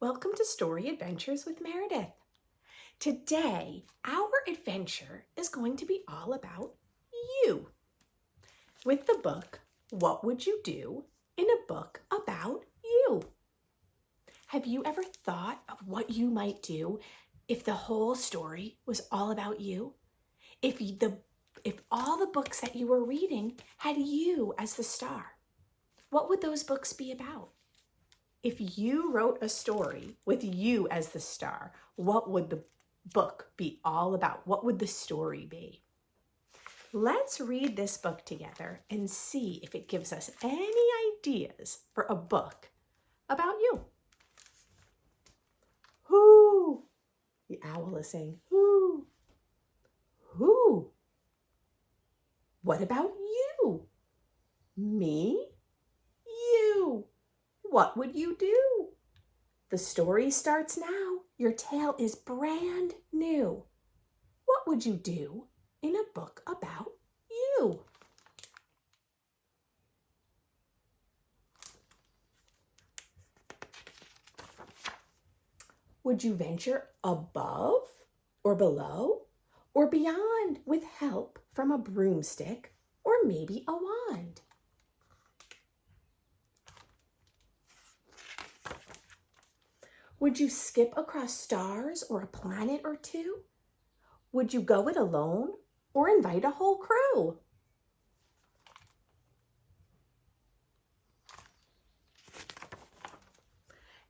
Welcome to Story Adventures with Meredith. Today, our adventure is going to be all about you. With the book, What Would You Do in a Book About You? Have you ever thought of what you might do if the whole story was all about you? If all the books that you were reading had you as the star, what would those books be about? If you wrote a story with you as the star, what would the book be all about? What would the story be? Let's read this book together and see if it gives us any ideas for a book about you. Whoo! The owl is saying, whoo! Who? What about you? Me? You? What would you do? The story starts now. Your tale is brand new. What would you do in a book about you? Would you venture above or below or beyond with help from a broomstick or maybe a wand? Would you skip across stars or a planet or two? Would you go it alone or invite a whole crew?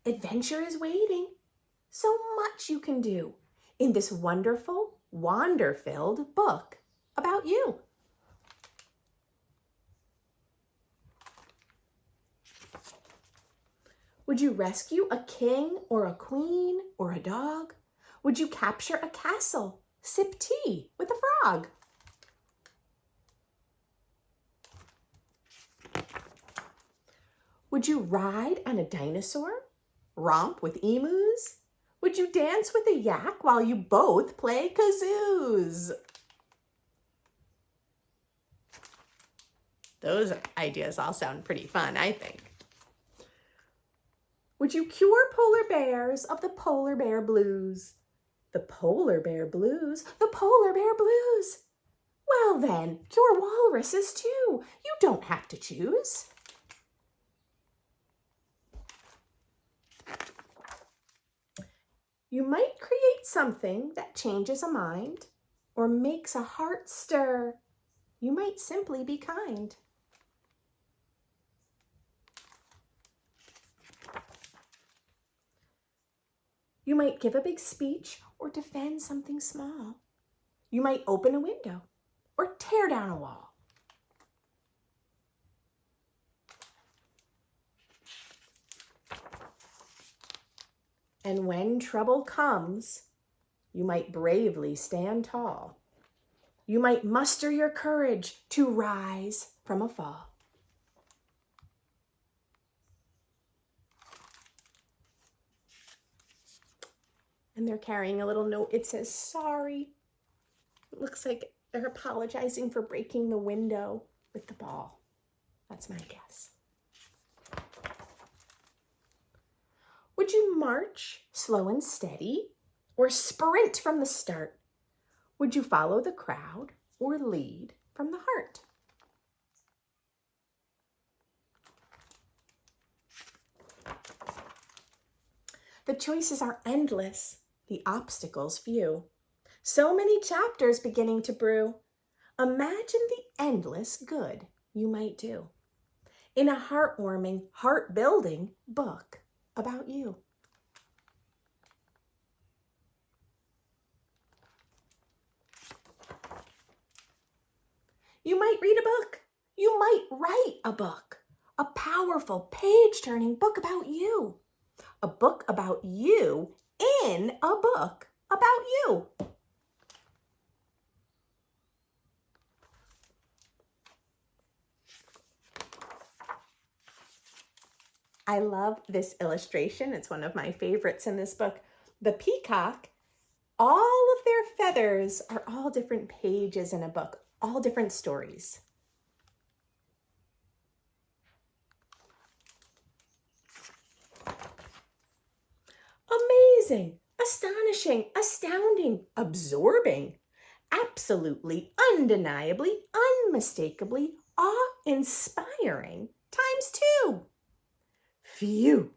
Adventure is waiting. So much you can do in this wonderful, wonder-filled book about you. Would you rescue a king or a queen or a dog? Would you capture a castle, sip tea with a frog? Would you ride on a dinosaur, romp with emus? Would you dance with a yak while you both play kazoos? Those ideas all sound pretty fun, I think. Would you cure polar bears of the polar bear blues? The polar bear blues, the polar bear blues. Well then, cure walruses too. You don't have to choose. You might create something that changes a mind or makes a heart stir. You might simply be kind. You might give a big speech or defend something small. You might open a window or tear down a wall. And when trouble comes, you might bravely stand tall. You might muster your courage to rise from a fall. And they're carrying a little note. It says, sorry. It looks like they're apologizing for breaking the window with the ball. That's my guess. Would you march slow and steady or sprint from the start? Would you follow the crowd or lead from the heart? The choices are endless, the obstacles few. So many chapters beginning to brew. Imagine the endless good you might do in a heartwarming, heart-building book about you. You might read a book. You might write a book. A powerful, page-turning book about you. A book about you in a book about you. I love this illustration. It's one of my favorites in this book. The peacock, all of their feathers are all different pages in a book, all different stories. amazing, astonishing, astounding, absorbing, absolutely, undeniably, unmistakably, awe-inspiring times 2. Phew.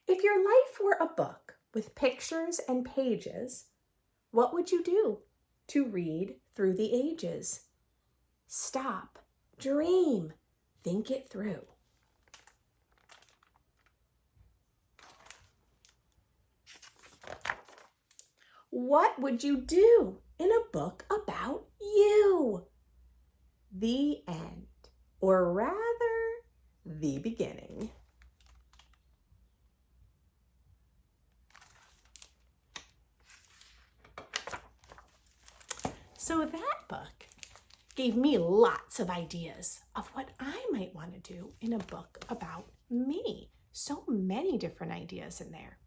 If your life were a book with pictures and pages, what would you do to read through the ages? Stop, dream, think it through. What would you do in a book about you? The end, or rather, the beginning. So that book gave me lots of ideas of what I might want to do in a book about me. So many different ideas in there.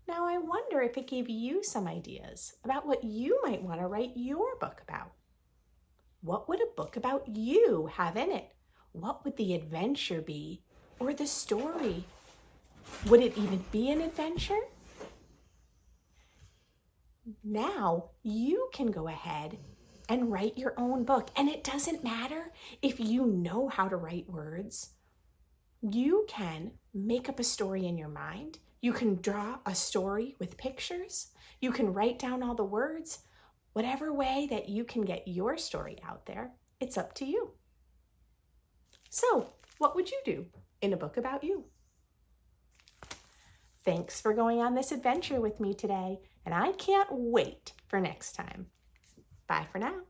Now I wonder if it gave you some ideas about what you might want to write your book about. What would a book about you have in it? What would the adventure be, or the story? Would it even be an adventure? Now you can go ahead and write your own book. And it doesn't matter if you know how to write words. You can make up a story in your mind. You can draw a story with pictures. You can write down all the words. Whatever way that you can get your story out there, it's up to you. So, what would you do in a book about you? Thanks for going on this adventure with me today, and I can't wait for next time. Bye for now.